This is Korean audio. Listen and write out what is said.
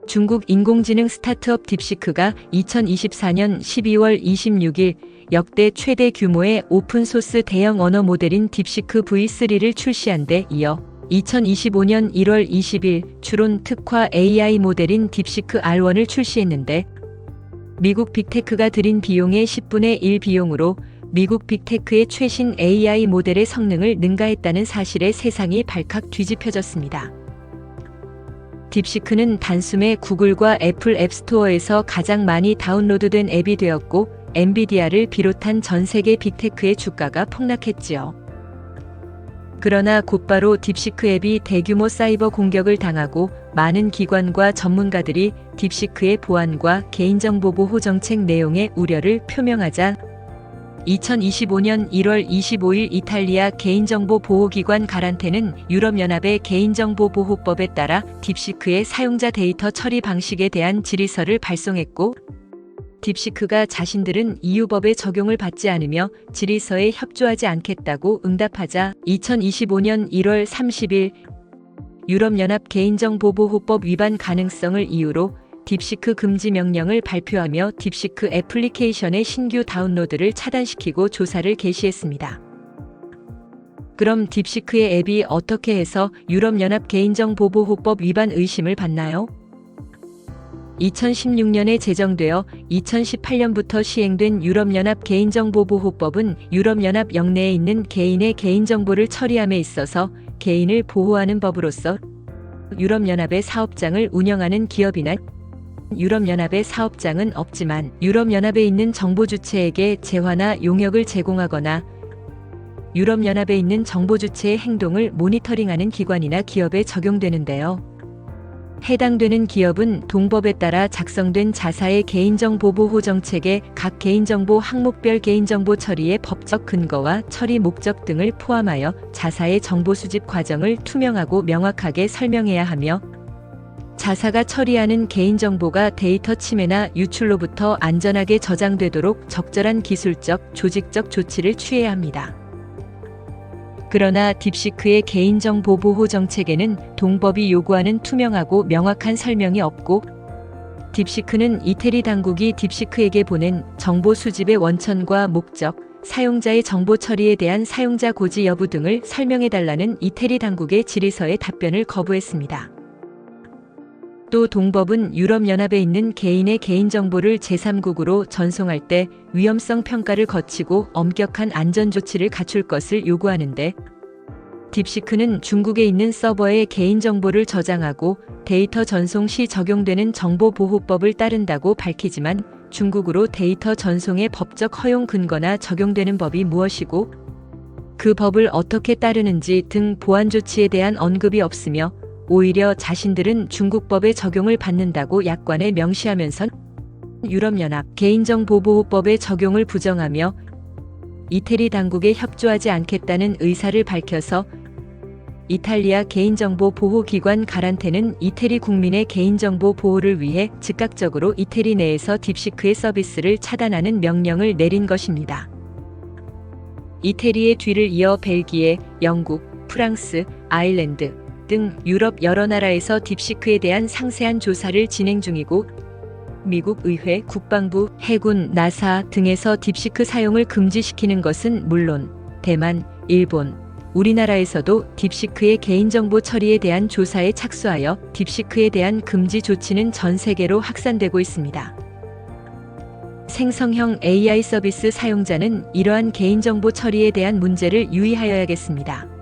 중국 인공지능 스타트업 딥시크가 2024년 12월 26일 역대 최대 규모의 오픈소스 대형 언어 모델인 딥시크 V3를 출시한 데 이어 2025년 1월 20일 추론 특화 AI 모델인 딥시크 R1을 출시했는데 미국 빅테크가 들인 비용의 10분의 1 비용으로 미국 빅테크의 최신 AI 모델의 성능을 능가했다는 사실에 세상이 발칵 뒤집혀졌습니다. 딥시크는 단숨에 구글과 애플 앱스토어에서 가장 많이 다운로드된 앱이 되었고 엔비디아를 비롯한 전 세계 빅테크의 주가가 폭락했지요. 그러나 곧바로 딥시크 앱이 대규모 사이버 공격을 당하고 많은 기관과 전문가들이 딥시크의 보안과 개인정보 보호 정책 내용에 우려를 표명하자 2025년 1월 25일 이탈리아 개인정보보호기관 가란테는 유럽연합의 개인정보보호법에 따라 딥시크의 사용자 데이터 처리 방식에 대한 질의서를 발송했고 딥시크가 자신들은 EU법의 적용을 받지 않으며 질의서에 협조하지 않겠다고 응답하자 2025년 1월 30일 유럽연합 개인정보보호법 위반 가능성을 이유로 딥시크 금지 명령을 발표하며 딥시크 애플리케이션의 신규 다운로드를 차단시키고 조사를 개시했습니다. 그럼 딥시크의 앱이 어떻게 해서 유럽연합 개인정보보호법 위반 의심을 받나요? 2016년에 제정되어 2018년부터 시행된 유럽연합 개인정보보호법은 유럽연합 영내에 있는 개인의 개인정보를 처리함에 있어서 개인을 보호하는 법으로서 유럽연합의 사업장을 운영하는 기업이나 유럽연합의 사업장은 없지만 유럽연합에 있는 정보주체에게 재화나 용역을 제공하거나 유럽연합에 있는 정보주체의 행동을 모니터링하는 기관이나 기업에 적용되는데요. 해당되는 기업은 동법에 따라 작성된 자사의 개인정보 보호 정책에 각 개인정보 항목별 개인정보 처리의 법적 근거와 처리 목적 등을 포함하여 자사의 정보 수집 과정을 투명하고 명확하게 설명해야 하며 자사가 처리하는 개인정보가 데이터 침해나 유출로부터 안전하게 저장되도록 적절한 기술적, 조직적 조치를 취해야 합니다. 그러나 딥시크의 개인정보 보호 정책에는 동법이 요구하는 투명하고 명확한 설명이 없고 딥시크는 이태리 당국이 딥시크에게 보낸 정보 수집의 원천과 목적, 사용자의 정보 처리에 대한 사용자 고지 여부 등을 설명해달라는 이태리 당국의 질의서에 답변을 거부했습니다. 또 동법은 유럽연합에 있는 개인의 개인정보를 제3국으로 전송할 때 위험성 평가를 거치고 엄격한 안전조치를 갖출 것을 요구하는데 딥시크는 중국에 있는 서버에 개인정보를 저장하고 데이터 전송 시 적용되는 정보보호법을 따른다고 밝히지만 중국으로 데이터 전송의 법적 허용 근거나 적용되는 법이 무엇이고 그 법을 어떻게 따르는지 등 보안 조치에 대한 언급이 없으며 오히려 자신들은 중국법의 적용을 받는다고 약관에 명시하면서 유럽연합 개인정보보호법의 적용을 부정하며 이태리 당국에 협조하지 않겠다는 의사를 밝혀서 이탈리아 개인정보보호기관 가란테는 이태리 국민의 개인정보 보호를 위해 즉각적으로 이태리 내에서 딥시크의 서비스를 차단하는 명령을 내린 것입니다. 이태리의 뒤를 이어 벨기에, 영국, 프랑스, 아일랜드 등 유럽 여러 나라에서 딥시크에 대한 상세한 조사를 진행 중이고 미국 의회, 국방부, 해군, 나사 등에서 딥시크 사용을 금지시키는 것은 물론 대만, 일본, 우리나라에서도 딥시크의 개인정보 처리에 대한 조사에 착수하여 딥시크에 대한 금지 조치는 전 세계로 확산되고 있습니다. 생성형 AI 서비스 사용자는 이러한 개인정보 처리에 대한 문제를 유의하여야겠습니다.